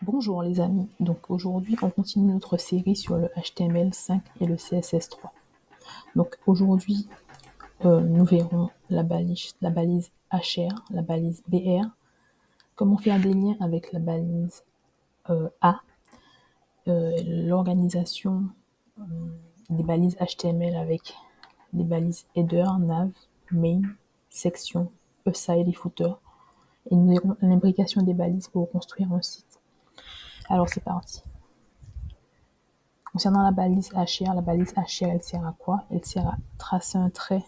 Bonjour les amis, donc aujourd'hui on continue notre série sur le HTML5 et le CSS3. Donc aujourd'hui nous verrons la balise HR, la balise BR, comment faire des liens avec la balise A, l'organisation des balises HTML avec les balises header, nav, main, section, aside et footer. Et nous verrons l'imbrication des balises pour construire un site. Alors c'est parti. Concernant la balise HR, elle sert à quoi? Elle sert à tracer un trait.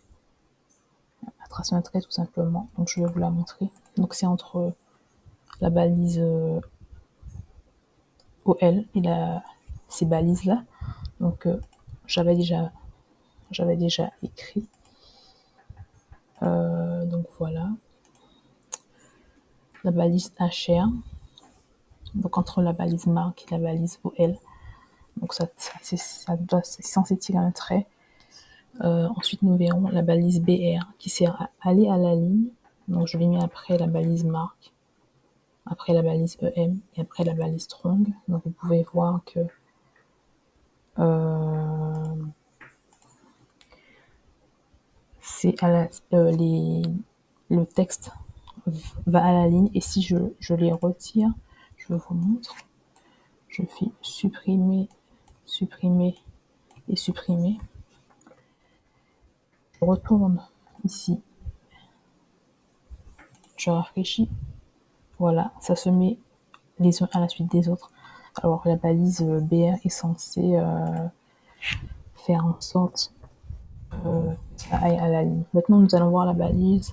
Tout simplement. Donc je vais vous la montrer. Donc c'est entre la balise OL et ces balises là. Donc j'avais déjà écrit. Donc voilà. La balise HR. Donc entre la balise marque et la balise OL. Donc c'est censé tirer un trait. Ensuite, nous verrons la balise BR qui sert à aller à la ligne. Donc, je l'ai mis après la balise marque, après la balise EM et après la balise strong. Donc, vous pouvez voir que c'est le texte va à la ligne. Et si je les retire, je vous montre. Je fais supprimer, supprimer et supprimer. Je retourne ici. Je rafraîchis. Voilà, ça se met les uns à la suite des autres. Alors la balise BR est censée faire en sorte que ça aille à la ligne. Maintenant, nous allons voir la balise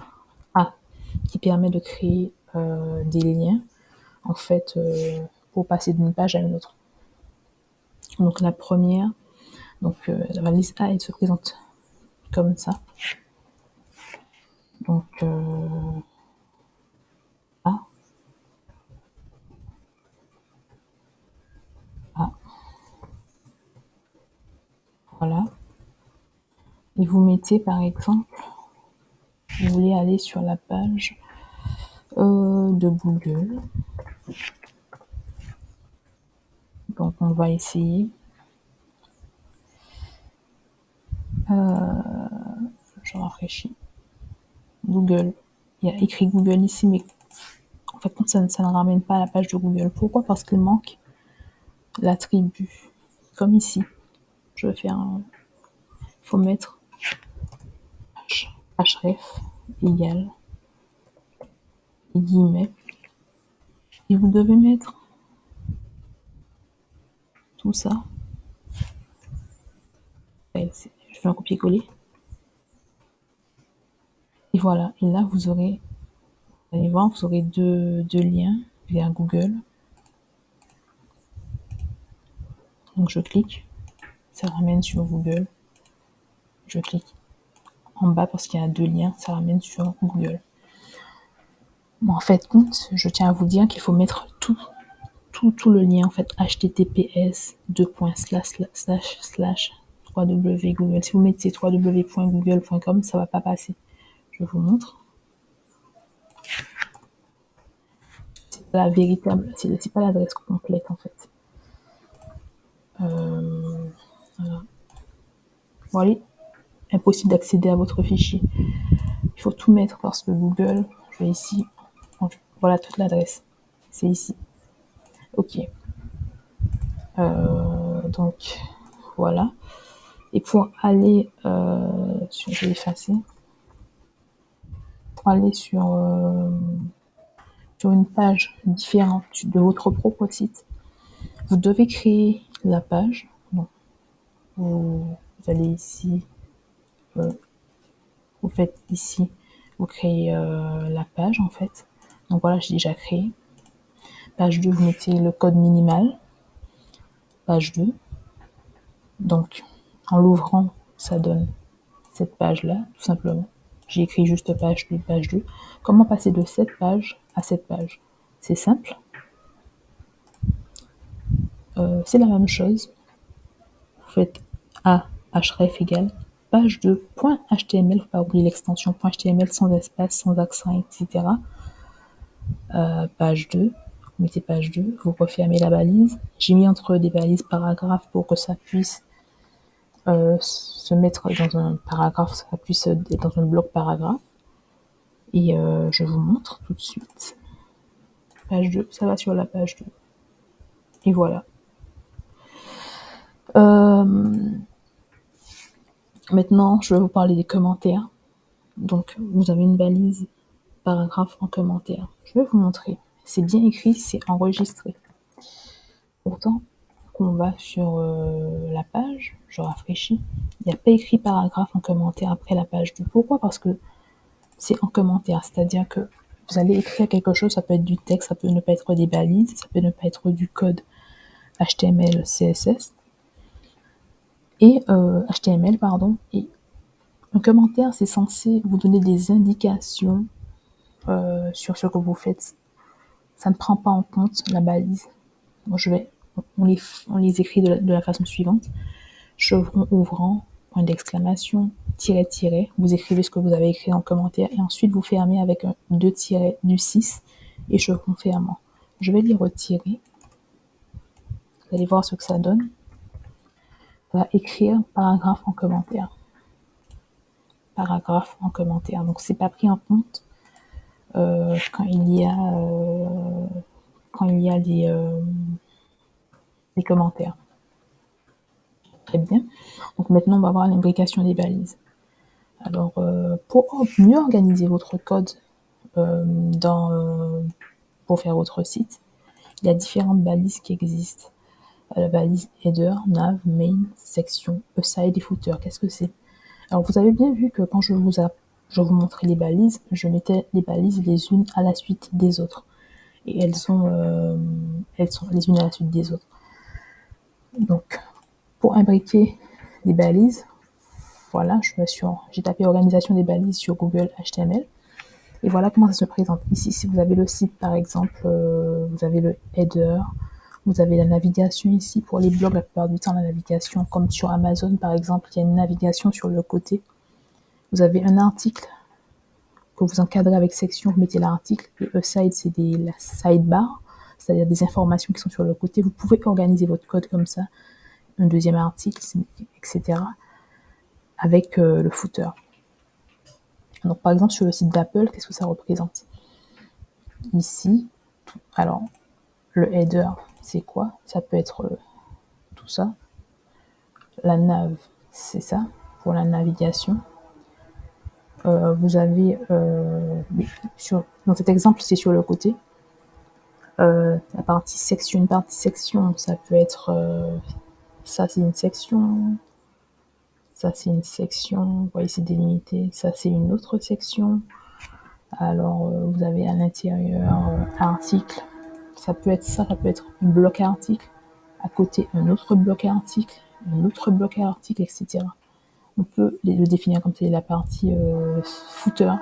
A qui permet de créer des liens en fait pour passer d'une page à une autre. Donc la première, la balise A, elle se présente comme ça. Donc A, A, voilà. Et vous mettez par exemple, vous voulez aller sur la page de Google. Donc on va essayer. Je rafraîchis. Google. Il y a écrit Google ici, mais en fait, ça ne ramène pas à la page de Google. Pourquoi? Parce qu'il manque l'attribut. Comme ici. Je vais faire un... Il faut mettre href égale guillemets. Et vous devez mettre tout ça. Je fais un copier-coller. Et voilà. Et là, vous allez voir, vous aurez deux liens vers Google. Donc je clique. Ça ramène sur Google. Je clique en bas parce qu'il y a deux liens. Ça ramène sur Google. Bon, en fait, je tiens à vous dire qu'il faut mettre tout le lien, en fait, https www.google. Si vous mettez www.google.com, ça va pas passer. Je vous montre. C'est pas la véritable, c'est pas l'adresse complète, en fait. Voilà. Voilà. Impossible d'accéder à votre fichier. Il faut tout mettre parce que Google, je vais ici, voilà toute l'adresse. C'est ici. Ok. Donc, voilà. Et pour aller je vais effacer. Pour aller sur une page différente de votre propre site, vous devez créer la page. Donc, vous allez ici, vous faites ici, vous créez la page en fait. Donc voilà, j'ai déjà créé. Page 2, vous mettez le code minimal. Page 2. Donc, en l'ouvrant, ça donne cette page-là, tout simplement. J'ai écrit juste page 2, page 2. Comment passer de cette page à cette page? C'est simple. C'est la même chose. Vous faites A href égale page 2.html, faut pas oublier l'extension .html sans espace, sans accent, etc. Page 2. vous mettez page 2, vous refermez la balise. J'ai mis entre des balises paragraphes pour que ça puisse se mettre dans un paragraphe, ça puisse être dans un bloc paragraphe. Et je vous montre tout de suite. Page 2, ça va sur la page 2. Et voilà. Maintenant, je vais vous parler des commentaires. Donc, vous avez une balise paragraphe en commentaire. Je vais vous montrer. C'est bien écrit, c'est enregistré. Pourtant, quand on va sur la page, je rafraîchis, il n'y a pas écrit paragraphe en commentaire après la page 2. Pourquoi? Parce que c'est en commentaire, c'est-à-dire que vous allez écrire quelque chose, ça peut être du texte, ça peut ne pas être des balises, ça peut ne pas être du code HTML, CSS, et HTML, pardon, et un commentaire, c'est censé vous donner des indications sur ce que vous faites. Ça ne prend pas en compte la balise. Moi, on les écrit de la façon suivante. Chevron ouvrant, point d'exclamation, tiret, tiret. Vous écrivez ce que vous avez écrit en commentaire et ensuite vous fermez avec un 2 tirets du 6 et chevron fermant. Je vais les retirer. Vous allez voir ce que ça donne. On va écrire paragraphe en commentaire. Paragraphe en commentaire. Donc c'est pas pris en compte quand il y a des commentaires. Très bien. Donc maintenant, on va voir l'imbrication des balises. Alors, pour mieux organiser votre code pour faire votre site, il y a différentes balises qui existent. La balise header, nav, main, section, aside et footer. Qu'est-ce que c'est? Alors, vous avez bien vu que quand je vous montrais les balises, je mettais les balises les unes à la suite des autres. Et elles sont les unes à la suite des autres. Donc, pour imbriquer les balises, voilà, j'ai tapé organisation des balises sur Google HTML. Et voilà comment ça se présente. Ici, si vous avez le site, par exemple, vous avez le header, vous avez la navigation ici. Pour les blogs, la plupart du temps, la navigation, comme sur Amazon, par exemple, il y a une navigation sur le côté. Vous avez un article que vous encadrez avec section, vous mettez l'article. Et aside, c'est la sidebar, c'est-à-dire des informations qui sont sur le côté. Vous pouvez organiser votre code comme ça, un deuxième article, etc., avec le footer. Donc, par exemple, sur le site d'Apple, qu'est-ce que ça représente? Ici, alors, le header, c'est quoi? Ça peut être tout ça. La nav, c'est ça, pour la navigation. Vous avez, dans cet exemple, c'est sur le côté. La partie section, une partie section, ça peut être, ça c'est une section, ça c'est une section, vous voyez c'est délimité, ça c'est une autre section. Alors vous avez à l'intérieur article, ça peut être un bloc article, à côté un autre bloc article, un autre bloc article, etc. On peut le définir comme c'est la partie footer,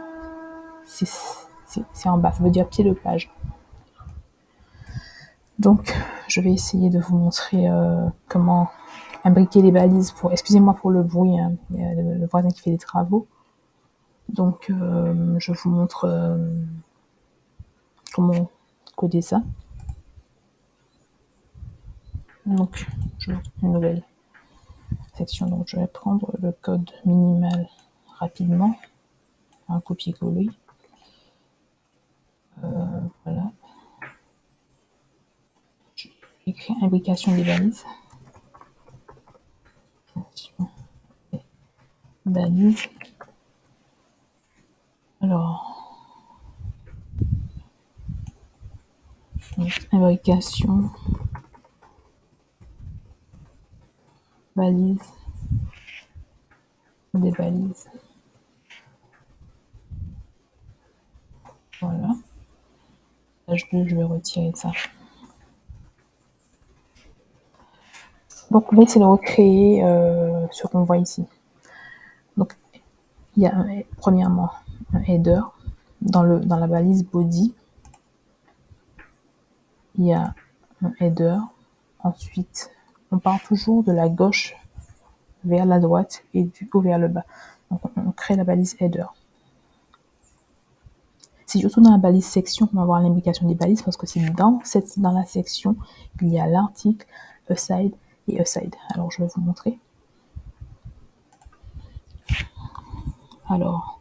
c'est en bas, ça veut dire pied de page. Donc je vais essayer de vous montrer comment imbriquer les balises excusez-moi pour le bruit, hein, il y a le voisin qui fait des travaux. Donc je vous montre comment coder ça. Donc je vais une nouvelle section, donc je vais prendre le code minimal rapidement, un copier-coller. Voilà. Écrire imbrication des balises. Balises. Alors, imbrication, balises, des balises. Voilà. Page 2, je vais retirer ça. Donc, on va essayer de recréer ce qu'on voit ici. Donc, il y a premièrement un header dans la balise body. Il y a un header. Ensuite, on part toujours de la gauche vers la droite et du haut vers le bas. Donc, on crée la balise header. Si je retourne dans la balise section, on va voir l'indication des balises parce que c'est dans la section qu'il y a l'article, aside et aside. Alors, je vais vous montrer. Alors,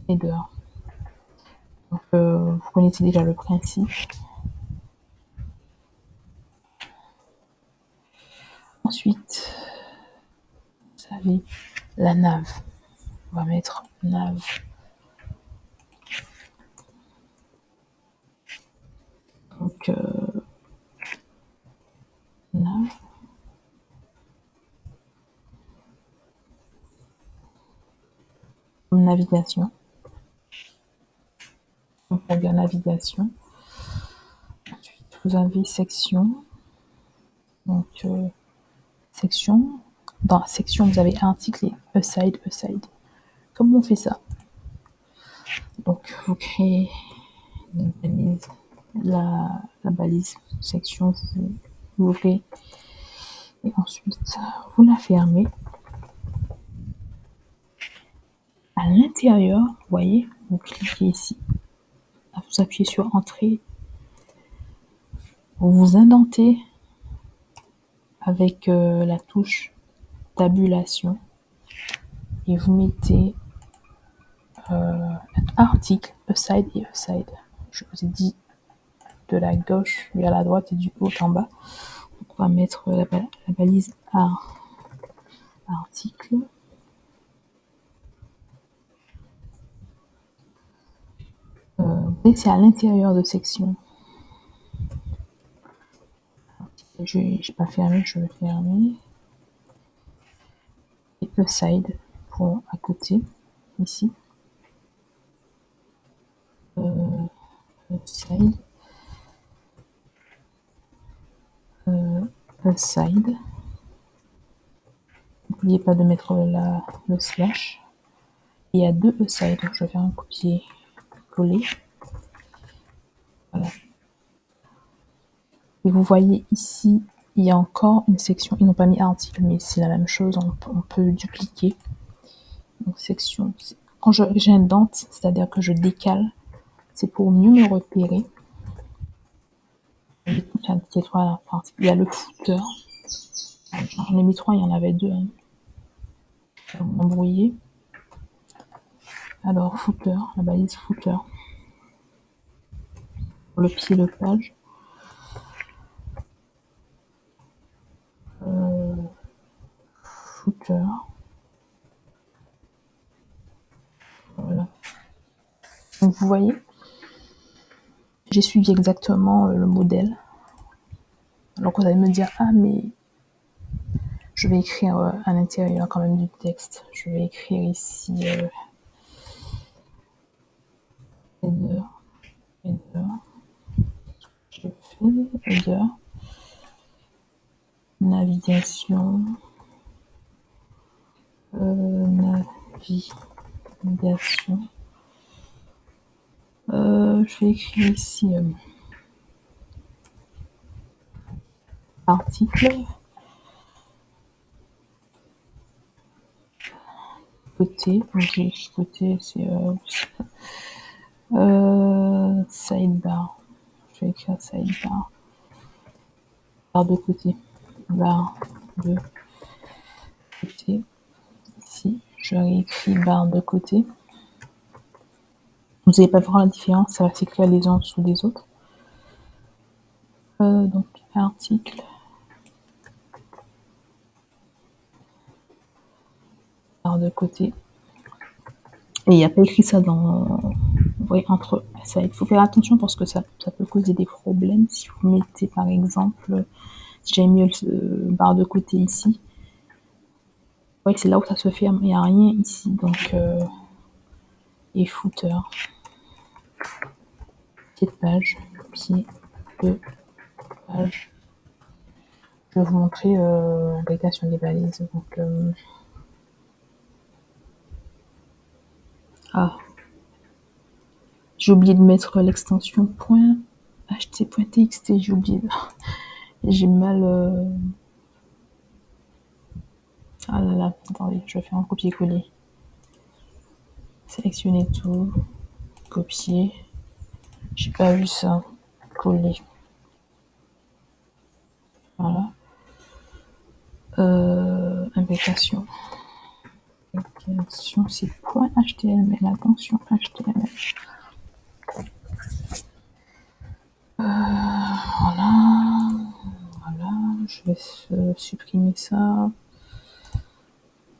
header. Donc, vous connaissez déjà le principe. Ensuite, vous avez la nav. On va mettre nav. Donc, nav. Navigation. Donc, on vient navigation. Ensuite, vous avez section. Donc, section. Dans la section, vous avez article et aside, aside. Comment on fait ça? Donc, vous créez une balise, la balise section, vous l'ouvrez et ensuite vous la fermez. À l'intérieur, vous voyez, vous cliquez ici, vous appuyez sur Entrée, vous vous indentez avec la touche tabulation et vous mettez article, aside et aside. Je vous ai dit de la gauche vers la droite et du haut en bas. Donc, on va mettre la balise article. C'est à l'intérieur de section. Je n'ai pas fermé, je vais fermer. Et aside pour à côté, ici. Aside. Aside. N'oubliez pas de mettre le slash. Il y a deux aside, donc je vais faire un copier-coller. Voilà. Et vous voyez ici, il y a encore une section. Ils n'ont pas mis article, mais c'est la même chose. On peut dupliquer. Donc, section. Quand j'indente, c'est-à-dire que je décale, c'est pour mieux me repérer. Il y a le footer. J'en ai mis 3, il y en avait 2. Hein. Embrouillé. Alors, footer, la balise footer. Pour le pied de page. Footer. Voilà. Donc, vous voyez, j'ai suivi exactement le modèle. Alors, vous allez me dire, ah, mais je vais écrire à l'intérieur quand même du texte. Je vais écrire ici header. Je fais header. Navigation. Navigation. Je vais écrire ici article. Côté, côté c'est sidebar. Je vais écrire sidebar. Barre de côté. Barre de côté. Ici, je réécris barre de côté. Vous n'allez pas voir la différence, ça va s'écrire les uns en dessous des autres. Donc, article. Barre de côté. Et il n'y a pas écrit ça dans. Oui, entre ça. Il faut faire attention parce que ça peut causer des problèmes si vous mettez par exemple. J'ai mis le barre de côté ici. Vous voyez que c'est là où ça se ferme. Il n'y a rien ici. Donc, et footer. Pied de page. Pied de page. Je vais vous montrer l'application des balises. Donc, j'ai oublié de mettre l'extension .ht.txt. J'ai oublié. J'ai mal. Ah là là, attendez, je vais faire un copier-coller. Sélectionner tout, copier. J'ai pas vu ça. Coller. Voilà. Imbrication. Imbrication, c'est point HTML. Attention, HTML. Voilà. Voilà. Je vais supprimer ça.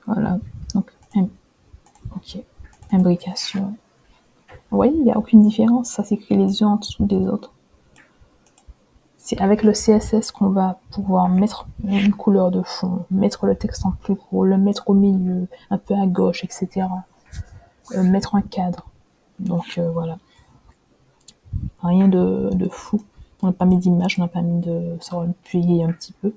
Voilà. Donc, ok. Imbrication. Vous voyez, il n'y a aucune différence. Ça s'écrit les uns en dessous des autres. C'est avec le CSS qu'on va pouvoir mettre une couleur de fond, mettre le texte en plus gros, le mettre au milieu, un peu à gauche, etc. Mettre un cadre. Donc voilà. Rien de fou. On n'a pas mis d'image, on n'a pas mis de... Ça aurait pu y un petit peu.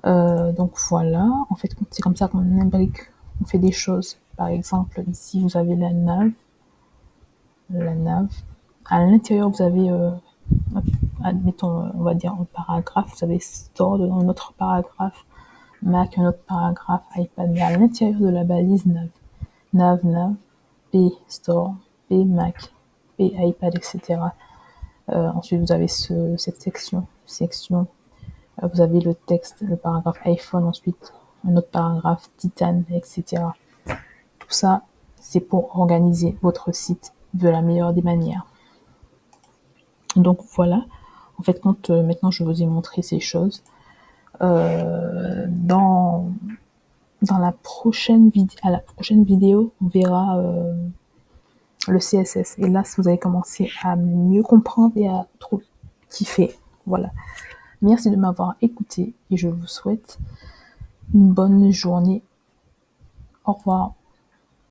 Donc voilà. En fait, c'est comme ça qu'on imbrique. On fait des choses. Par exemple, ici, vous avez la nave. La nave. À l'intérieur, vous avez... admettons, on va dire un paragraphe, vous avez store dans un autre paragraphe, Mac, un autre paragraphe, iPad, mais à l'intérieur de la balise nav, P store, P Mac, P iPad, etc. Ensuite, vous avez cette section, vous avez le texte, le paragraphe iPhone, ensuite un autre paragraphe Titan, etc. Tout ça, c'est pour organiser votre site de la meilleure des manières. Donc voilà, en fait, quand maintenant je vous ai montré ces choses, dans la prochaine vidéo, on verra le CSS. Et là, vous allez commencer à mieux comprendre et à trop kiffer. Voilà. Merci de m'avoir écouté et je vous souhaite une bonne journée. Au revoir.